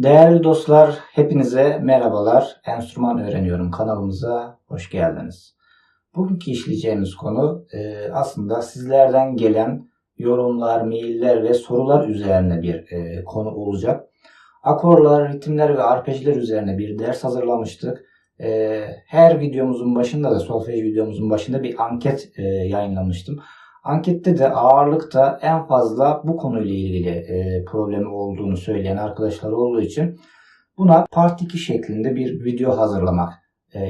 Değerli dostlar, hepinize merhabalar. Enstrüman öğreniyorum kanalımıza hoş geldiniz. Bugünkü işleyeceğimiz konu aslında sizlerden gelen yorumlar, mailler ve sorular üzerine bir konu olacak. Akorlar, ritimler ve arpejler üzerine bir ders hazırlamıştık. Her videomuzun başında da solfej videomuzun başında bir anket yayınlamıştım. Ankette de ağırlıkta en fazla bu konuyla ilgili problemi olduğunu söyleyen arkadaşlar olduğu için buna part 2 şeklinde bir video hazırlamak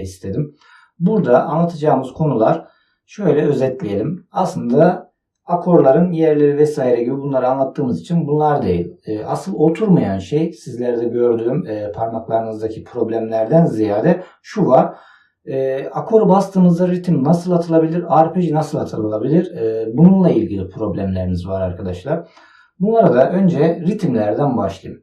istedim. Burada anlatacağımız konular şöyle özetleyelim. Aslında akorların yerleri vesaire gibi bunları anlattığımız için bunlar değil. Asıl oturmayan şey sizlerde gördüğüm parmaklarınızdaki problemlerden ziyade şu var. Akoru bastığımızda ritim nasıl atılabilir, arpej nasıl atılabilir? Bununla ilgili problemleriniz var arkadaşlar. Bunlara da önce ritimlerden başlayayım.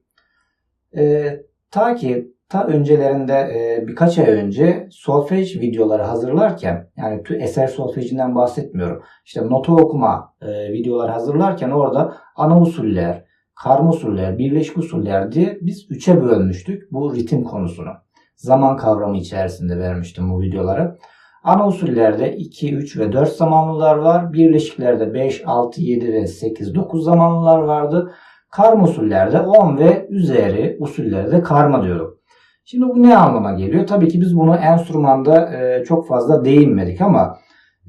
Ta öncelerinde birkaç ay önce solfej videoları hazırlarken, yani eser solfejinden bahsetmiyorum. İşte nota okuma videoları hazırlarken orada ana usuller, karma usuller, birleşik usuller diye biz 3'e bölmüştük bu ritim konusunu. Zaman kavramı içerisinde vermiştim bu videoları. Ana usullerde 2, 3 ve 4 zamanlılar var. Birleşiklerde 5, 6, 7 ve 8, 9 zamanlılar vardı. Karma usullerde 10 ve üzeri usullerde karma diyorduk. Şimdi bu ne anlama geliyor? Tabii ki biz bunu enstrümanda çok fazla değinmedik ama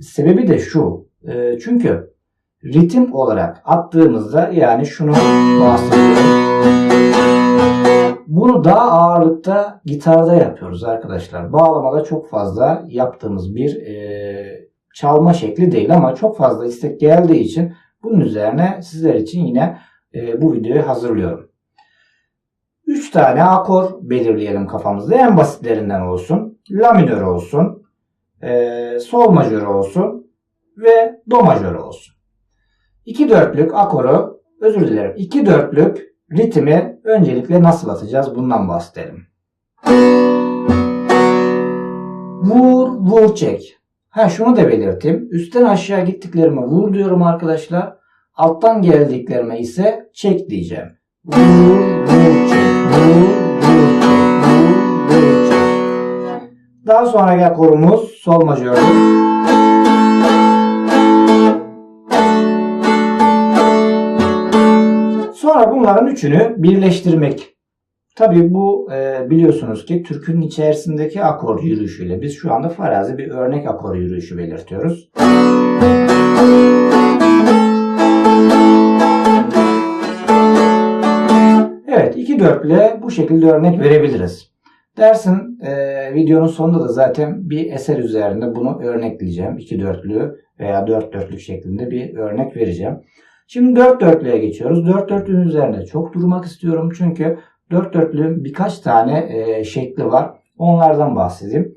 sebebi de şu. Çünkü ritim olarak attığımızda, yani şunu bahsediyorum. Bunu daha ağırlıkta gitarda yapıyoruz arkadaşlar. Bağlamada çok fazla yaptığımız bir çalma şekli değil ama çok fazla istek geldiği için bunun üzerine sizler için yine bu videoyu hazırlıyorum. 3 tane akor belirleyelim kafamızda. En basitlerinden olsun. La minör olsun. Sol majör olsun. Ve do majör olsun. 2 dörtlük akoru, özür dilerim, 2 dörtlük ritmi öncelikle nasıl atacağız bundan bahsedelim. Vur, vur, çek. Şunu da belirteyim. Üstten aşağı gittiklerime vur diyorum arkadaşlar. Alttan geldiklerime ise çek diyeceğim. Vur, vur, çek. Vur, vur, çek. Vur, vur, çek. Daha sonraki akorumuz sol majör. Sonra bunların üçünü birleştirmek. Tabii bu biliyorsunuz ki türkünün içerisindeki akor yürüyüşüyle biz şu anda farazi bir örnek akor yürüyüşü belirtiyoruz. Evet, 2 dörtle bu şekilde örnek verebiliriz. Dersin videonun sonunda da zaten bir eser üzerinde bunu örnekleyeceğim. 2 dörtlü veya 4 dörtlük şeklinde bir örnek vereceğim. Şimdi 4 dörtlüğe geçiyoruz. 4 dörtlüğün üzerinde çok durmak istiyorum. Çünkü 4 dörtlüğün birkaç tane şekli var. Onlardan bahsedeyim.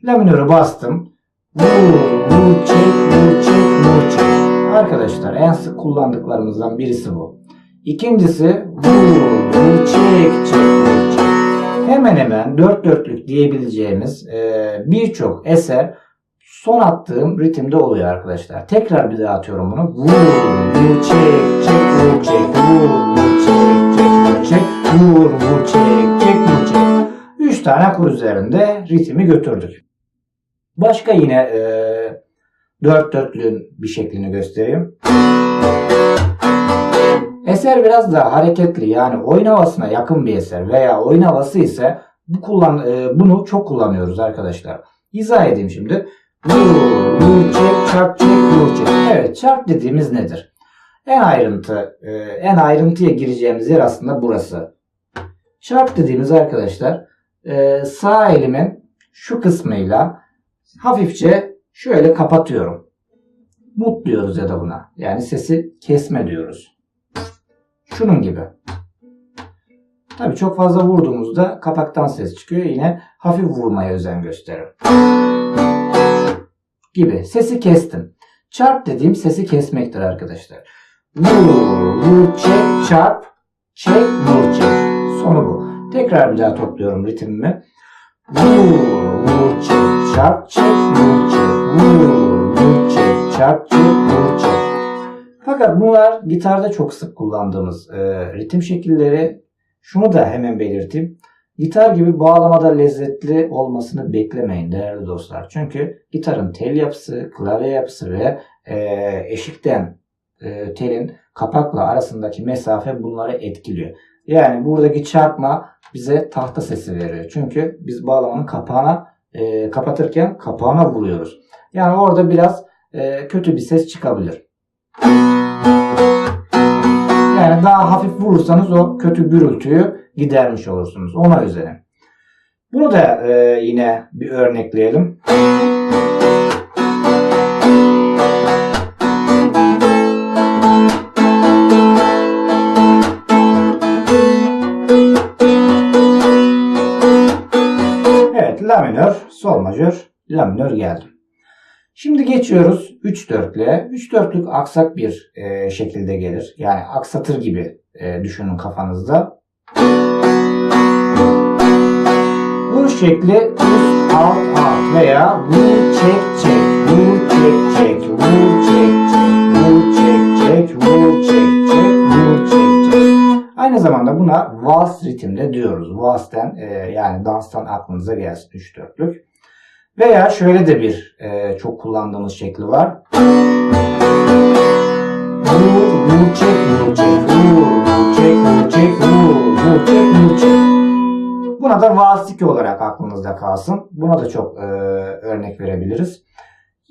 La minörü bastım. Vur, vur, çek, vur, çek, vur, çek. Arkadaşlar en sık kullandıklarımızdan birisi bu. İkincisi vur, vur, çek, çek, vur, çek. Hemen hemen 4 dörtlük diyebileceğimiz birçok eser son attığım ritimde oluyor arkadaşlar. Tekrar bir daha atıyorum bunu. Vur, vur, çek, çek, vur, çek, vur, vur, çek, çek, vur, çek, vur, vur, çek, çek, vur, çek. 3 tane akor üzerinde ritmi götürdük. Başka yine 4 dörtlüğün bir şeklini göstereyim. Eser biraz daha hareketli, yani oyun havasına yakın bir eser veya oyun havası ise bunu çok kullanıyoruz arkadaşlar. İzah edeyim şimdi. Vur, vur, çek, çarp, çek, vur, çek. Evet, çarp dediğimiz nedir? En ayrıntıya gireceğimiz yer aslında burası. Çarp dediğimiz arkadaşlar sağ elimin şu kısmıyla hafifçe şöyle kapatıyorum. Mut diyoruz ya da buna. Yani sesi kesme diyoruz. Şunun gibi. Tabii çok fazla vurduğumuzda kapaktan ses çıkıyor. Yine hafif vurmaya özen gösterin. Gibi. Sesi kestim. Çarp dediğim sesi kesmektir arkadaşlar. Vur, vur, çek, çarp, çek, vur, çek. Sonu bu. Tekrar bir daha topluyorum ritmimi. Vur, vur, çek, çarp, çek, vur, çek. Vur, vur, çek, çarp, çek, vur, çek. Fakat bunlar gitarda çok sık kullandığımız ritim şekilleri. Şunu da hemen belirteyim. Gitar gibi bağlamada lezzetli olmasını beklemeyin değerli dostlar. Çünkü gitarın tel yapısı, klavye yapısı ve eşikten telin kapakla arasındaki mesafe bunları etkiliyor. Yani buradaki çarpma bize tahta sesi veriyor. Çünkü biz bağlamanın kapağına kapatırken kapağına vuruyoruz. Yani orada biraz kötü bir ses çıkabilir. Yani daha hafif vurursanız o kötü gürültüyü gidermiş olursunuz. Ona özelim. Bunu da yine bir örnekleyelim. Evet, la minör, sol majör, la minör geldi. Şimdi geçiyoruz 3-4'lüğe. 3-4'lük aksak bir şekilde gelir. Yani aksatır gibi düşünün kafanızda. Vur şekli üst alt alt veya vur çek çek, vur çek çek, vur çek çek, vur çek çek, vur çek çek, vur çek çek. Aynı zamanda buna vals ritimde diyoruz. Vals'ten yani danstan aklınıza gelsin 3-4'lük. Veya şöyle de bir çok kullandığımız şekli var. Vur, vur, çek, vur, çek, vur, vur, çek, vur, çek, vur, vur, çek, vur, çek. Buna da vals 2 olarak aklınızda kalsın. Buna da çok örnek verebiliriz.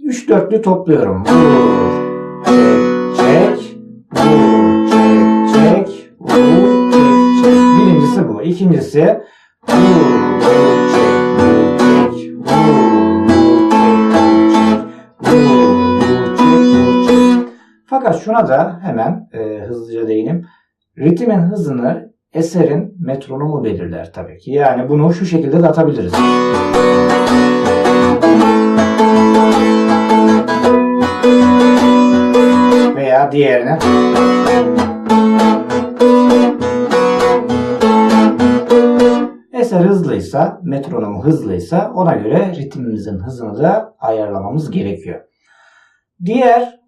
3-4'lü topluyorum. Vur, çek, çek, vur, çek, çek, vur, çek, çek. Birincisi bu. İkincisi vur, vur, çek, vur, çek, vur. Fakat şuna da hemen hızlıca değineyim. Ritmin hızını eserin metronomu belirler tabii ki. Yani bunu şu şekilde de atabiliriz. Veya diğerine. Eser hızlıysa, metronomu hızlıysa ona göre ritmimizin hızını da ayarlamamız gerekiyor. Diğer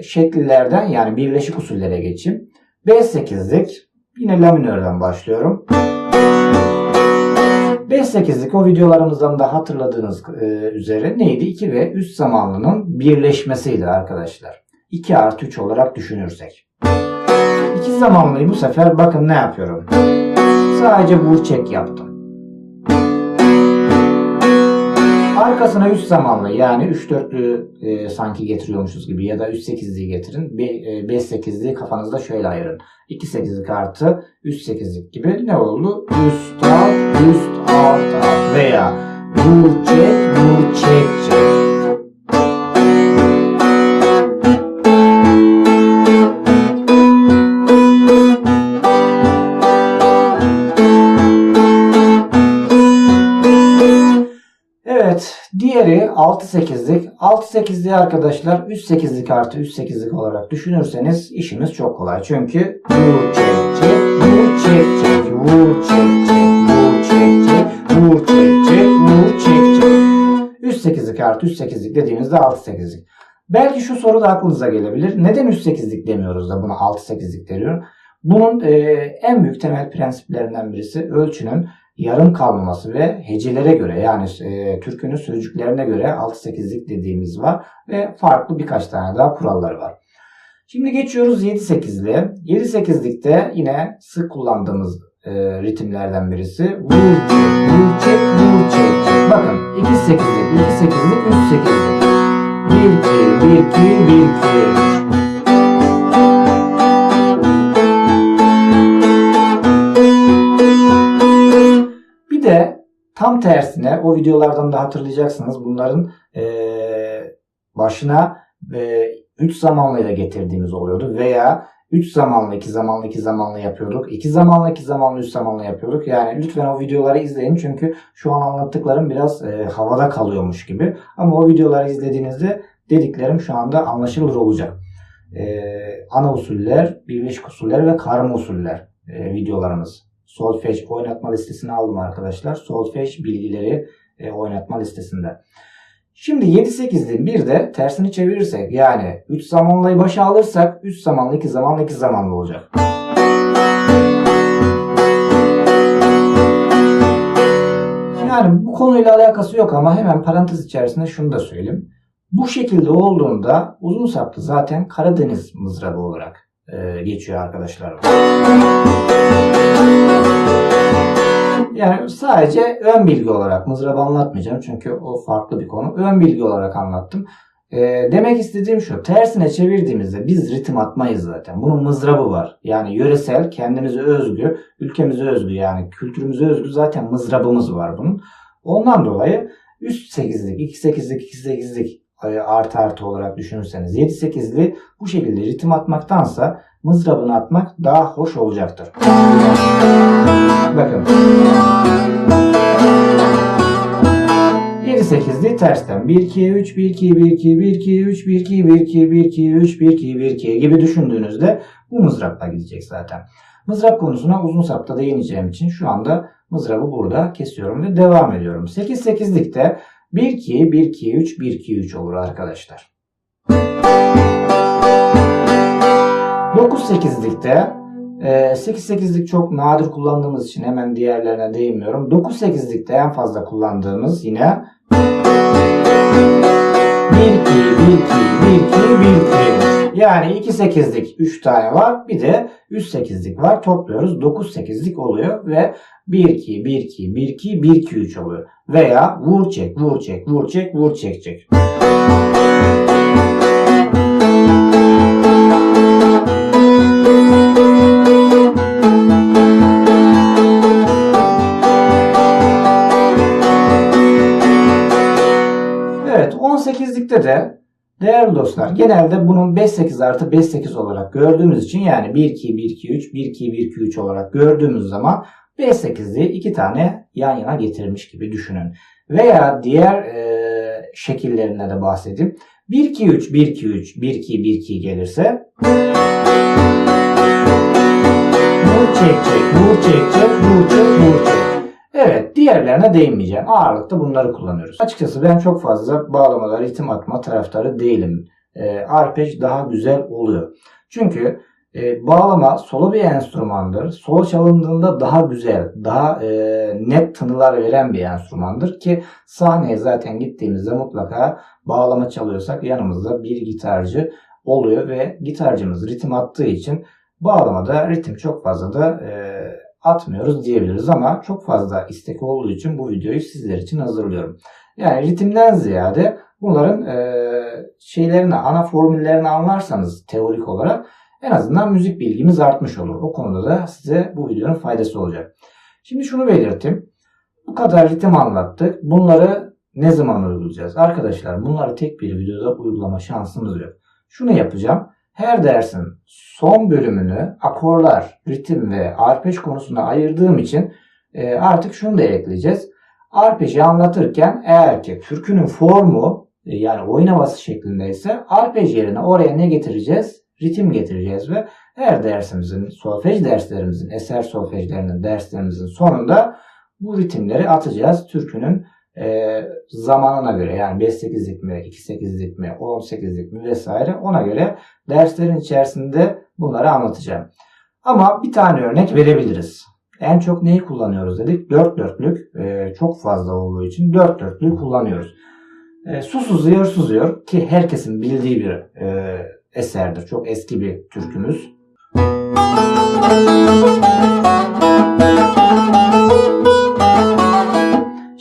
şekillerden yani birleşik usullere geçeyim. B8'lik yine la minörden başlıyorum. B8'lik o videolarımızdan da hatırladığınız üzere neydi? 2 ve 3 zamanlının birleşmesiydi arkadaşlar. 2+3 olarak düşünürsek. 2 zamanlıyı bu sefer bakın ne yapıyorum. Sadece vur çek yaptım. Arkasına 3 zamanlı yani 3-4'lü sanki getiriyormuşuz gibi ya da 3-8'liği getirin. 5-8'liği kafanızda şöyle ayırın. 2-8'lik artı 3-8'lik gibi ne oldu? Üst alt veya vur çek çek. Diğeri 6-8'lik. 6-8'liği arkadaşlar 3-8'lik artı 3-8'lik olarak düşünürseniz işimiz çok kolay. Çünkü vur çek çek, vur çek çek, vur çek çek, vur çek çek, vur çek çek, vur çek çek. 3-8'lik artı 3-8'lik dediğimizde 6-8'lik. Belki şu soru da aklınıza gelebilir. Neden 3-8'lik demiyoruz da buna 6-8'lik deniyor? Bunun en büyük temel prensiplerinden birisi ölçünün yarım kalmaması ve hecelere göre yani türkünün sözcüklerine göre 6-8'lik dediğimiz var ve farklı birkaç tane daha kuralları var. Şimdi geçiyoruz 7-8'liğe. 7-8'likte yine sık kullandığımız ritimlerden birisi vur çek vur çek. Bakın 2-8'lik, 2-8'lik, 3-8'lik. 1-2, 1-2, 1-2. Bir de tam tersine o videolardan da hatırlayacaksınız. Bunların başına 3 zamanlıyla getirdiğimiz oluyordu. Veya 3 zamanlı, 2 zamanlı, 2 zamanlı yapıyorduk. 2 zamanlı, 2 zamanlı, 3 zamanlı yapıyorduk. Yani lütfen o videoları izleyin. Çünkü şu an anlattıklarım biraz havada kalıyormuş gibi. Ama o videoları izlediğinizde dediklerim şu anda anlaşılır olacak. Ana usuller, birleşik usuller ve karma usuller videolarımız. Solfej oynatma listesine aldım arkadaşlar. Solfej bilgileri oynatma listesinde. Şimdi 7-8'liğin bir de tersini çevirirsek yani 3 zamanlıyı başa alırsak 3 zamanlı 2 zamanlı 2 zamanlı olacak. Yani bu konuyla alakası yok ama hemen parantez içerisinde şunu da söyleyeyim. Bu şekilde olduğunda uzun saplı zaten Karadeniz mızrabı olarak geçiyor arkadaşlar. Yani sadece ön bilgi olarak mızrabı anlatmayacağım çünkü o farklı bir konu. Ön bilgi olarak anlattım. Demek istediğim şu, tersine çevirdiğimizde biz ritim atmayız zaten. Bunun mızrabı var. Yani yöresel, kendimize özgü, ülkemize özgü yani kültürümüze özgü zaten mızrabımız var bunun. Ondan dolayı üst 8'lik, 2-8'lik, 2-8'lik artı olarak düşünürseniz 7-8'li bu şekilde ritim atmaktansa mızrabını atmak daha hoş olacaktır. Bakın. 7-8'li tersten 1-2-3, 1-2, 1-2, 1-2, 3, 1-2, 1-2, 1-2, 3, 1-2, 1-2 gibi düşündüğünüzde bu mızrapla gidecek zaten. Mızrap konusuna uzun sapta değineceğim için şu anda mızrabı burada kesiyorum ve devam ediyorum. 8-8'likte 1-2, 1-2, 3, 1-2, 3 olur arkadaşlar. 9-8'likte 8-8'lik çok nadir kullandığımız için hemen diğerlerine değinmiyorum. 9-8'likte en fazla kullandığımız yine 1-2, 1-2, 1-2, 1-2. Yani 2-8'lik 3 tane var. Bir de 3-8'lik var. Topluyoruz. 9-8'lik oluyor ve 1-2, 1-2, 1-2, 1-2, 3 oluyor. Veya vur çek, vur çek, vur çek, vur çek, çek. Evet, 18'likte de değerli dostlar genelde bunun 5-8 artı 5-8 olarak gördüğümüz için yani 1-2-1-2-3, 1-2-1-2-3 olarak gördüğümüz zaman 5-8'liği 2 tane yan yana getirmiş gibi düşünün. Veya diğer şekillerine de bahsedeyim. 1-2-3, 1-2-3, 1-2-1-2 gelirse vur çek çek, vur çek çek, vur çek, vur çek. Evet, diğerlerine değinmeyeceğim. Ağırlıkta bunları kullanıyoruz. Açıkçası ben çok fazla bağlamalar, ritim atma taraftarı değilim. Arpej daha güzel oluyor. Çünkü bağlama solo bir enstrümandır. Solo çalındığında daha güzel, daha net tınılar veren bir enstrümandır ki sahneye zaten gittiğimizde mutlaka bağlama çalıyorsak yanımızda bir gitarcı oluyor ve gitarcımız ritim attığı için bağlamada ritim çok fazla da atmıyoruz diyebiliriz ama çok fazla istek olduğu için bu videoyu sizler için hazırlıyorum. Yani ritimden ziyade bunların şeylerini, ana formüllerini anlarsanız teorik olarak en azından müzik bilgimiz artmış olur. O konuda da size bu videonun faydası olacak. Şimdi şunu belirteyim. Bu kadar ritim anlattık. Bunları ne zaman uygulayacağız? Arkadaşlar bunları tek bir videoda uygulama şansımız yok. Şunu yapacağım. Her dersin son bölümünü akorlar, ritim ve arpej konusunda ayırdığım için artık şunu da ekleyeceğiz. Arpeji anlatırken eğer ki türkünün formu yani oyun havası şeklindeyse arpej yerine oraya ne getireceğiz? Ritim getireceğiz ve her dersimizin, solfej derslerimizin, eser solfejlerinin derslerimizin sonunda bu ritimleri atacağız. Türkünün zamanına göre yani 5-8'lik mi, 2-8'lik mi, 18'lik mi vesaire ona göre derslerin içerisinde bunları anlatacağım. Ama bir tane örnek verebiliriz. En çok neyi kullanıyoruz dedik? 4/4'lük çok fazla olduğu için 4/4'lüğü kullanıyoruz. Su sızıyor ki herkesin bildiği bir eserdir. Çok eski bir türkümüz.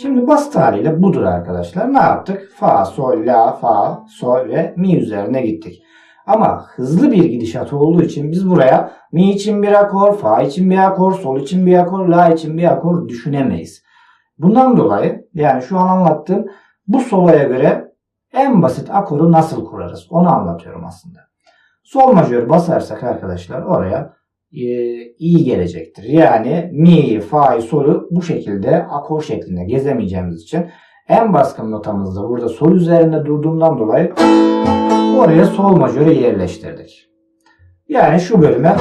Şimdi basit haliyle budur arkadaşlar. Ne yaptık? Fa, sol, la, fa, sol ve mi üzerine gittik. Ama hızlı bir gidişat olduğu için biz buraya mi için bir akor, fa için bir akor, sol için bir akor, la için bir akor düşünemeyiz. Bundan dolayı yani şu an anlattığım bu soloya göre en basit akoru nasıl kurarız? Onu anlatıyorum aslında. Sol majör basarsak arkadaşlar oraya iyi gelecektir. Yani mi, fa, sol'u bu şekilde akor şeklinde gezemeyeceğimiz için en baskın notamızda burada sol üzerinde durduğundan dolayı oraya sol majörü yerleştirdik. Yani şu bölüme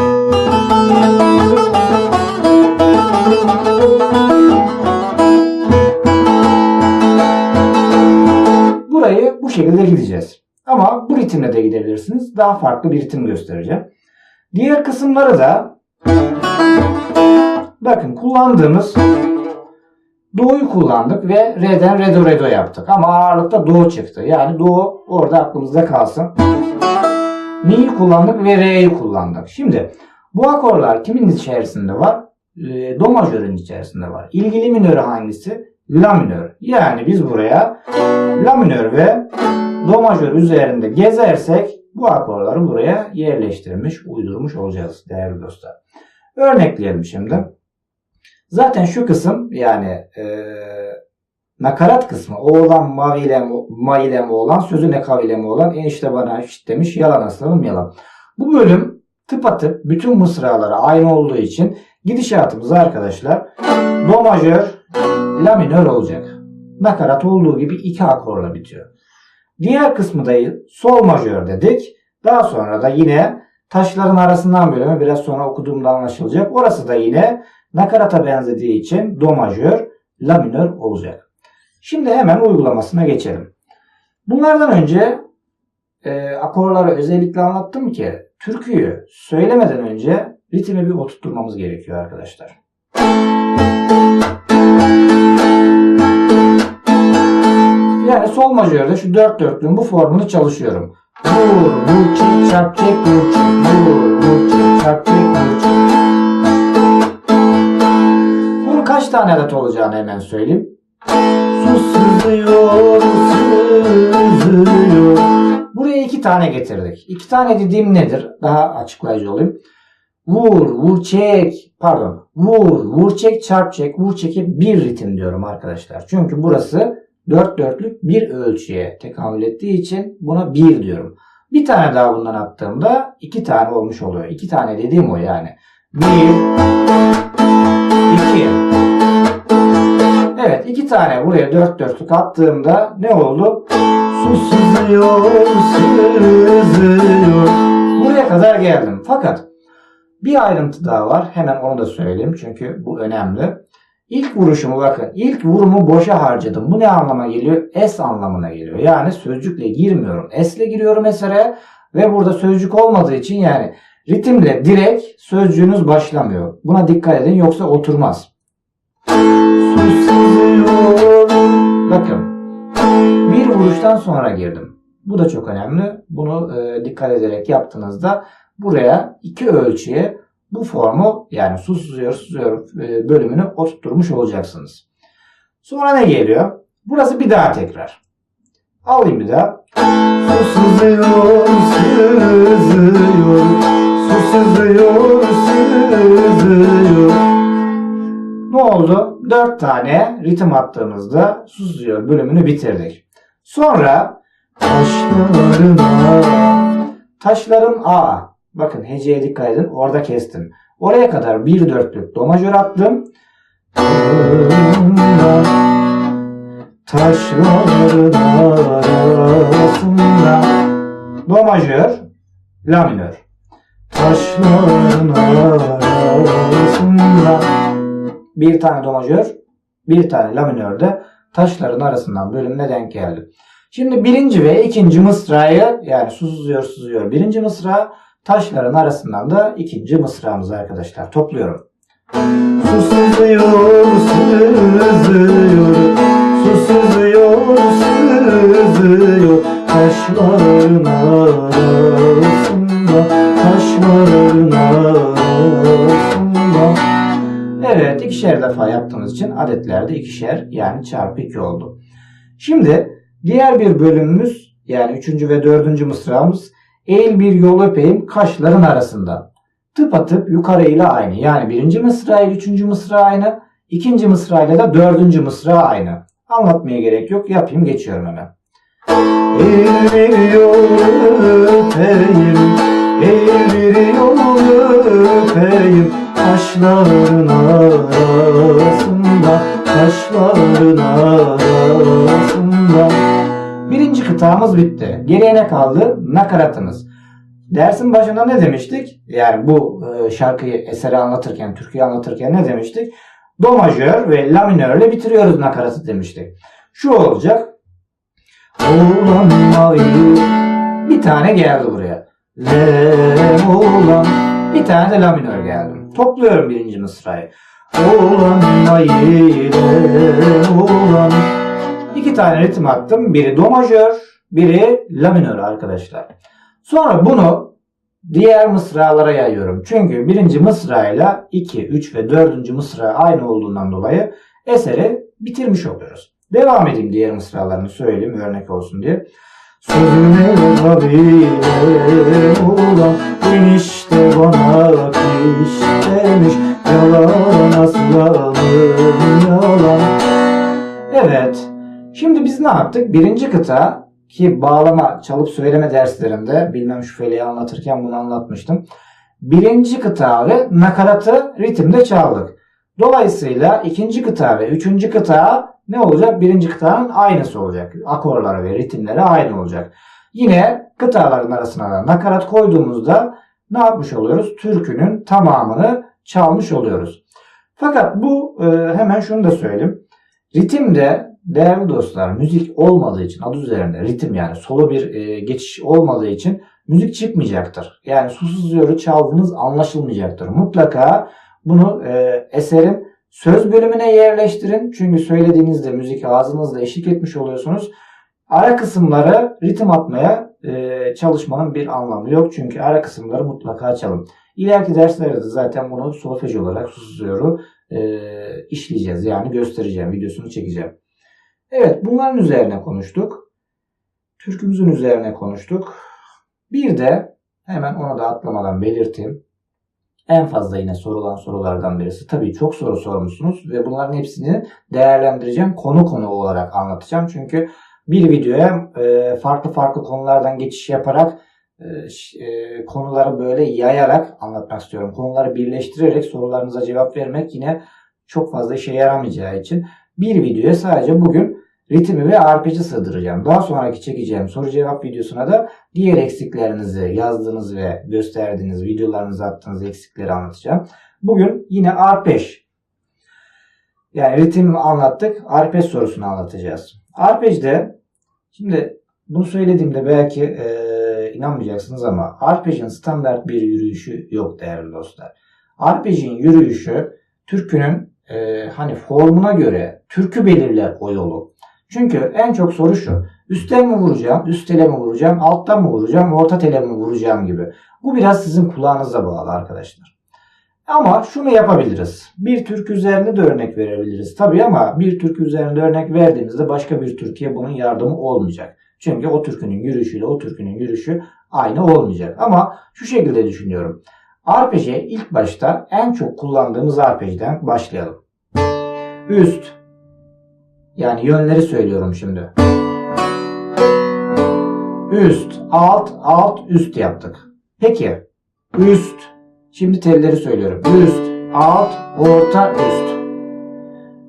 burayı bu şekilde gideceğiz. Ama bu ritimle de gidebilirsiniz. Daha farklı bir ritim göstereceğim. Diğer kısımları da bakın kullandığımız Do'yu kullandık ve Re'den Re do Re do yaptık. Ama ağırlıkta Do çıktı. Yani Do orada aklımızda kalsın. Mi'yi kullandık ve Re'yi kullandık. Şimdi bu akorlar kimin içerisinde var? Do majörün içerisinde var. İlgili minörü hangisi? La minör. Yani biz buraya La minör ve Do majör üzerinde gezersek bu akorları buraya yerleştirmiş, uydurmuş olacağız değerli dostlar. Örnekleyelim şimdi. Zaten şu kısım yani nakarat kısmı oğlan mavilem oğlan sözü ne kavilem oğlan enişte bana şit demiş yalan aslanım yalan. Bu bölüm tıpatıp bütün mısralara aynı olduğu için gidişatımız arkadaşlar Do majör La minör olacak. Nakarat olduğu gibi 2 akorla bitiyor. Diğer kısmı da Sol majör dedik. Daha sonra da yine taşların arasından bölümü biraz sonra okuduğumda anlaşılacak. Orası da yine nakarata benzediği için Do majör La minör olacak. Şimdi hemen uygulamasına geçelim. Bunlardan önce akorları özellikle anlattım ki türküyü söylemeden önce ritmi bir oturtmamız gerekiyor arkadaşlar. Yani sol majörde şu 4/4'lüğün bu formunu çalışıyorum. Vur, vur, çek, çap, çek, vur, çek, vur, vur, çek, çap, çek, vur, çek. Bunun kaç tane adet olacağını hemen söyleyeyim. Su sızıyor, sızıyor. Buraya 2 tane getirdik. 2 tane dediğim nedir? Daha açıklayıcı olayım. Vur, vur, çek, pardon. Vur, vur, çek, çarp, çek, vur, çeke bir ritim diyorum arkadaşlar. Çünkü burası 4/4'lük bir ölçüye tekamül ettiği için buna 1 diyorum. Bir tane daha bundan attığımda 2 tane olmuş oluyor. 2 tane dediğim o yani. 1, 2. Evet 2 tane buraya 4/4'lük attığımda ne oldu? Su sızıyor, sızıyor. Buraya kadar geldim. Fakat bir ayrıntı daha var. Hemen onu da söyleyeyim. Çünkü bu önemli. İlk vuruşumu bakın. İlk vurumu boşa harcadım. Bu ne anlama geliyor? S anlamına geliyor. Yani sözcükle girmiyorum. S ile giriyorum esere ve burada sözcük olmadığı için yani ritimle direkt sözcüğünüz başlamıyor. Buna dikkat edin yoksa oturmaz. Bakın. Bir vuruştan sonra girdim. Bu da çok önemli. Bunu dikkat ederek yaptığınızda buraya 2 ölçüye bu formu yani su sızıyor bölümünü oturtmuş olacaksınız. Sonra ne geliyor? Burası bir daha tekrar. Alayım bir daha. Su sızıyor, sızıyor. Su sızıyor, sızıyor. Ne oldu? 4 tane ritim attığımızda su sızıyor bölümünü bitirdik. Sonra taşların A. Bakın heceye dikkat edin. Orada kestim. Oraya kadar 1/4'lük do majör attım. Taşların arasında do majör, la minör. Taşların arasında bir tane do majör, bir tane la minörde taşların arasından bölümüne denk geldi. Şimdi birinci ve ikinci mısrayı yani su sızıyor sızıyor birinci mısra, taşların arasından da ikinci mısramızı arkadaşlar topluyorum. Su sızıyor, sızıyor, su sızıyor, sızıyor, taşların arasında, taşların arasında. Evet, 2'şer defa yaptığımız için adetlerde 2'şer yani çarpı 2 oldu. Şimdi diğer bir bölümümüz yani 3. ve 4. mısramız eğil bir yol öpeyim kaşların arasında. Tıpatıp yukarı ile aynı. Yani 1. mısra ile 3. mısra aynı. 2. mısra ile de 4. mısra aynı. Anlatmaya gerek yok. Yapayım geçiyorum hemen. Eğil bir yol öpeyim, eğil bir yol öpeyim kaşların arasında, kaşların arasında. Birinci kıtamız bitti. Geriye ne kaldı? Nakaratımız. Dersin başında ne demiştik? Yani bu şarkıyı, eseri anlatırken, türküyü anlatırken ne demiştik? Do majör ve la minörle bitiriyoruz nakaratı demiştik. Şu olacak. Oğlan mavi. Bir tane geldi buraya. Le oğlan. Bir tane de la minör geldi. Topluyorum birinci mısrayı. Oğlan haydi oğlan. İki tane ritim attım. Biri do majör, biri la minör arkadaşlar. Sonra bunu diğer mısralara yayıyorum. Çünkü birinci mısrayla 2, 3 ve 4. mısra aynı olduğundan dolayı eseri bitirmiş oluyoruz. Devam edeyim, diğer mısralarını söyleyeyim örnek olsun diye. Sözüne kabile olan enişte bana piş demiş, yalan aslanım yalan. Evet, şimdi biz ne yaptık? Birinci kıta ki bağlama, çalıp söyleme derslerinde bilmem şu feleği anlatırken bunu anlatmıştım. Birinci kıta ve nakaratı ritimde çaldık. Dolayısıyla ikinci kıta ve üçüncü kıta ne olacak? Birinci kıtanın aynısı olacak. Akorları ve ritimleri aynı olacak. Yine kıtaların arasına da nakarat koyduğumuzda ne yapmış oluyoruz? Türkünün tamamını çalmış oluyoruz. Fakat bu hemen şunu da söyleyeyim. Ritimde değerli dostlar müzik olmadığı için, adı üzerinde ritim yani solo bir geçiş olmadığı için müzik çıkmayacaktır. Yani susuz yoru çaldığınız anlaşılmayacaktır. Mutlaka bunu eserin söz bölümüne yerleştirin. Çünkü söylediğinizde müzik ağzınızla eşlik etmiş oluyorsunuz. Ara kısımları ritim atmaya çalışmanın bir anlamı yok. Çünkü ara kısımları mutlaka çalın. İleriki derslerde de zaten bunu solfej olarak susuz yoru işleyeceğiz. Yani göstereceğim, videosunu çekeceğim. Evet, bunların üzerine konuştuk. Türkümüzün üzerine konuştuk. Bir de hemen ona da atlamadan belirteyim. En fazla yine sorulan sorulardan birisi. Tabii çok soru sormuşsunuz ve bunların hepsini değerlendireceğim. Konu konu olarak anlatacağım. Çünkü bir videoya farklı farklı konulardan geçiş yaparak konuları böyle yayarak anlatmak istiyorum. Konuları birleştirerek sorularınıza cevap vermek yine çok fazla işe yaramayacağı için bir videoya sadece bugün ritmi ve arpeci sığdıracağım. Daha sonraki çekeceğim soru cevap videosuna da diğer eksiklerinizi, yazdığınız ve gösterdiğiniz, videolarınızı attığınız eksikleri anlatacağım. Bugün yine arpej. Yani ritim anlattık. Arpej sorusunu anlatacağız. Arpejde şimdi bunu söylediğimde belki inanmayacaksınız ama arpejin standart bir yürüyüşü yok değerli dostlar. Arpejin yürüyüşü türkünün hani formuna göre türkü belirler o yolu. Çünkü en çok soru şu. Üstten mi vuracağım, üst tele mi vuracağım, alttan mı vuracağım, orta tele mi vuracağım gibi. Bu biraz sizin kulağınıza bağlı arkadaşlar. Ama şunu yapabiliriz. Bir türkü üzerinde de örnek verebiliriz. Tabii ama bir türkü üzerinde örnek verdiğimizde başka bir türküye bunun yardımı olmayacak. Çünkü o türkünün yürüyüşüyle o türkünün yürüyüşü aynı olmayacak. Ama şu şekilde düşünüyorum. Arpeje ilk başta en çok kullandığımız arpejden başlayalım. Üst. Yani yönleri söylüyorum şimdi. Üst, alt, alt, üst yaptık. Peki. Üst. Şimdi telleri söylüyorum. Üst, alt, orta, üst.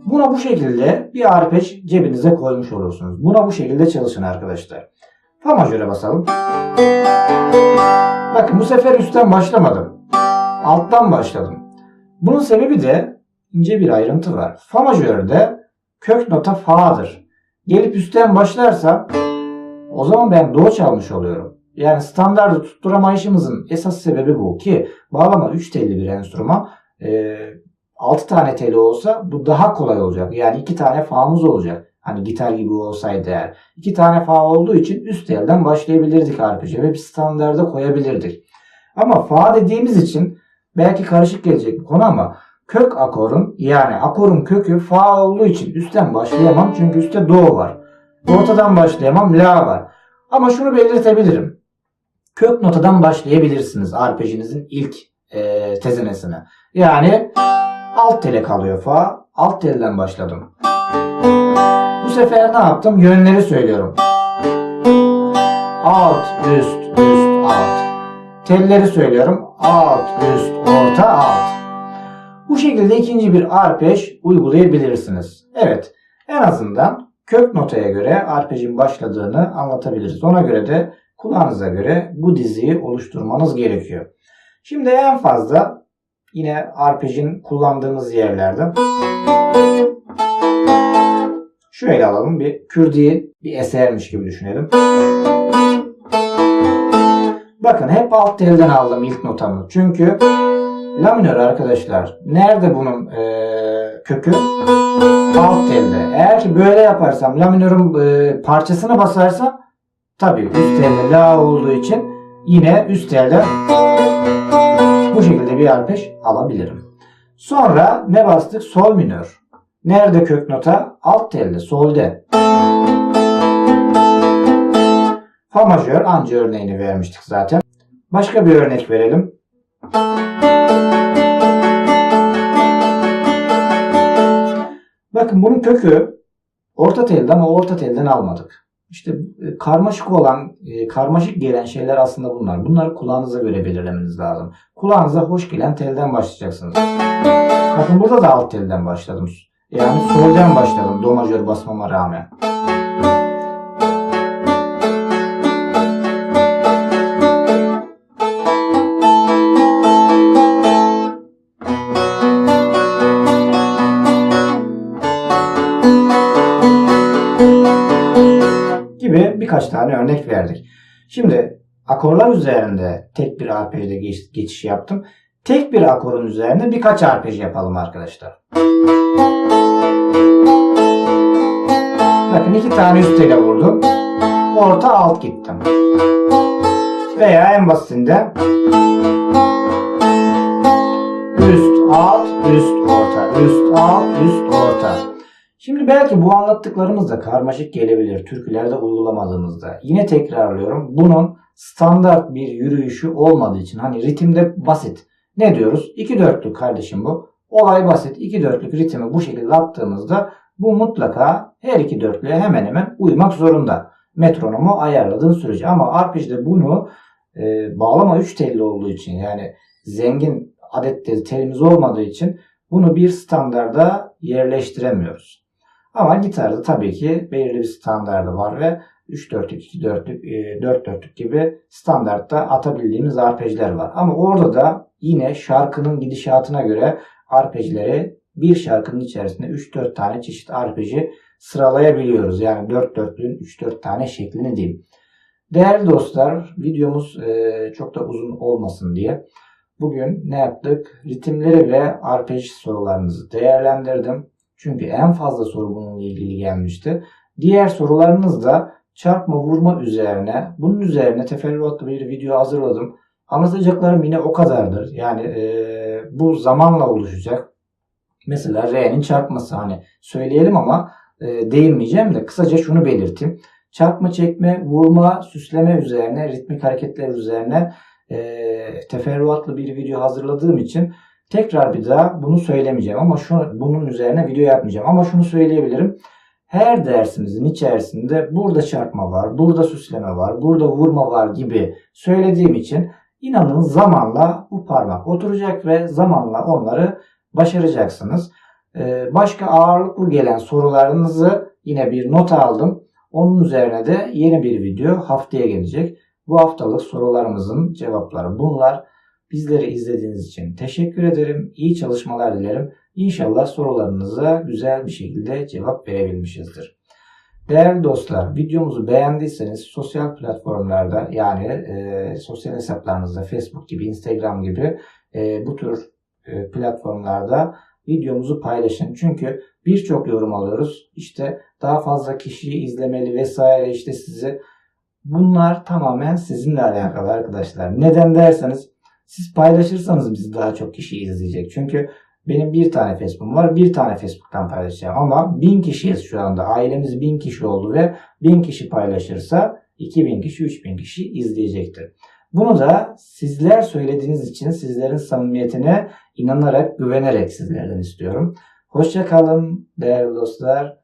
Buna bu şekilde bir arpej cebinize koymuş olursunuz. Buna bu şekilde çalışın arkadaşlar. Fa majöre basalım. Bakın bu sefer üstten başlamadım. Alttan başladım. Bunun sebebi de ince bir ayrıntı var. Fa majörde kök nota fa'dır. Gelip üstten başlarsam o zaman ben do çalmış oluyorum. Yani standartı tutturamayışımızın esas sebebi bu ki bağlama 3 telli bir enstrüman. 6 tane teli olsa bu daha kolay olacak. Yani 2 tane fa'mız olacak. Hani gitar gibi olsaydı eğer. 2 tane fa olduğu için üst telden başlayabilirdik arpeje ve bir standarda koyabilirdik. Ama fa dediğimiz için belki karışık gelecek bir konu ama kök akorun yani akorun kökü fa olduğu için üstten başlayamam. Çünkü üstte do var. Ortadan başlayamam, la var. Ama şunu belirtebilirim. Kök notadan başlayabilirsiniz arpejinizin ilk tezenesine. Yani alt tele kalıyor fa. Alt telden başladım. Bu sefer ne yaptım? Yönleri söylüyorum. Alt, üst, üst, alt. Telleri söylüyorum. Alt, üst, orta, alt. Bu şekilde ikinci bir arpej uygulayabilirsiniz. Evet, en azından kök notaya göre arpejin başladığını anlatabiliriz. Ona göre de kulağınıza göre bu diziyi oluşturmanız gerekiyor. Şimdi en fazla yine arpejin kullandığımız yerlerden şöyle alalım. Bir kürdiyi bir esermiş gibi düşünelim. Bakın hep alt telden aldım ilk notamı. Çünkü La minör arkadaşlar. Nerede bunun kökü? Alt telde. Eğer ki böyle yaparsam, la minörün parçasına basarsam, tabii üst telde la olduğu için yine üst telde bu şekilde bir arpej alabilirim. Sonra ne bastık? Sol minör. Nerede kök nota? Alt telde, solde. Fa majör, anca örneğini vermiştik zaten. Başka bir örnek verelim. Bakın bunun kökü orta telde ama orta telden almadık. İşte karmaşık gelen şeyler aslında bunlar. Bunları kulağınıza göre belirlemeniz lazım. Kulağınıza hoş gelen telden başlayacaksınız. Bakın burada da alt telden başladım. Yani soldan başladım do majör basmama rağmen. Gibi birkaç tane örnek verdik. Şimdi akorlar üzerinde tek bir arpejde geçiş yaptım. Tek bir akorun üzerinde birkaç arpej yapalım arkadaşlar. Bakın 2 tane üst tele vurdum. Orta alt gittim. Veya en basitinde üst alt üst orta, üst alt üst orta. Şimdi belki bu anlattıklarımız da karmaşık gelebilir türkülerde uygulamadığımızda. Yine tekrarlıyorum. Bunun standart bir yürüyüşü olmadığı için, hani ritimde basit. Ne diyoruz? 2/4'lük kardeşim bu. Olay basit. 2/4'lük ritmi bu şekilde yaptığımızda bu mutlaka her 2/4'lüğe hemen hemen uymak zorunda. Metronomu ayarladığın sürece. Ama arpejde bunu bağlama 3 telli olduğu için, yani zengin adet telimiz olmadığı için bunu bir standarda yerleştiremiyoruz. Ama gitarda tabii ki belirli bir standardı var ve 3/4'lük, 2/4'lük, 4/4'lük gibi standartta atabildiğimiz arpejler var. Ama orada da yine şarkının gidişatına göre arpejleri, bir şarkının içerisinde 3-4 tane çeşit arpeji sıralayabiliyoruz. Yani 4/4'lüğün 3-4 tane şeklini diyeyim. Değerli dostlar, videomuz çok da uzun olmasın diye bugün ne yaptık? Ritimleri ve arpej sorularınızı değerlendirdim. Çünkü en fazla soru bununla ilgili gelmişti. Diğer sorularınız da çarpma vurma üzerine. Bunun üzerine teferruatlı bir video hazırladım. Anlatacaklarım yine o kadardır. Yani bu zamanla oluşacak. Mesela R'nin çarpması, hani söyleyelim ama değinmeyeceğim de kısaca şunu belirteyim. Çarpma, çekme, vurma, süsleme üzerine, ritmik hareketler üzerine teferruatlı bir video hazırladığım için tekrar bir daha bunu söylemeyeceğim ama bunun üzerine video yapmayacağım. Ama şunu söyleyebilirim. Her dersimizin içerisinde burada çarpma var, burada süsleme var, burada vurma var gibi söylediğim için inanın zamanla bu parmak oturacak ve zamanla onları başaracaksınız. Başka ağırlıklı gelen sorularınızı yine bir not aldım. Onun üzerine de yeni bir video haftaya gelecek. Bu haftalık sorularımızın cevapları bunlar. Bizleri izlediğiniz için teşekkür ederim. İyi çalışmalar dilerim. İnşallah sorularınıza güzel bir şekilde cevap verebilmişizdir. Değerli dostlar, videomuzu beğendiyseniz sosyal platformlarda, yani sosyal hesaplarınızda Facebook gibi, Instagram gibi bu tür platformlarda videomuzu paylaşın. Çünkü birçok yorum alıyoruz. İşte daha fazla kişi izlemeli vesaire, işte sizi. Bunlar tamamen sizinle alakalı arkadaşlar. Neden derseniz, siz paylaşırsanız bizi daha çok kişi izleyecek. Çünkü benim bir tane Facebook'um var. Bir tane Facebook'tan paylaşacağım. Ama 1000 kişiyiz şu anda. Ailemiz 1000 kişi oldu ve 1000 kişi paylaşırsa 2000 kişi, 3000 kişi izleyecektir. Bunu da sizler söylediğiniz için, sizlerin samimiyetine inanarak, güvenerek sizlerden istiyorum. Hoşça kalın değerli dostlar.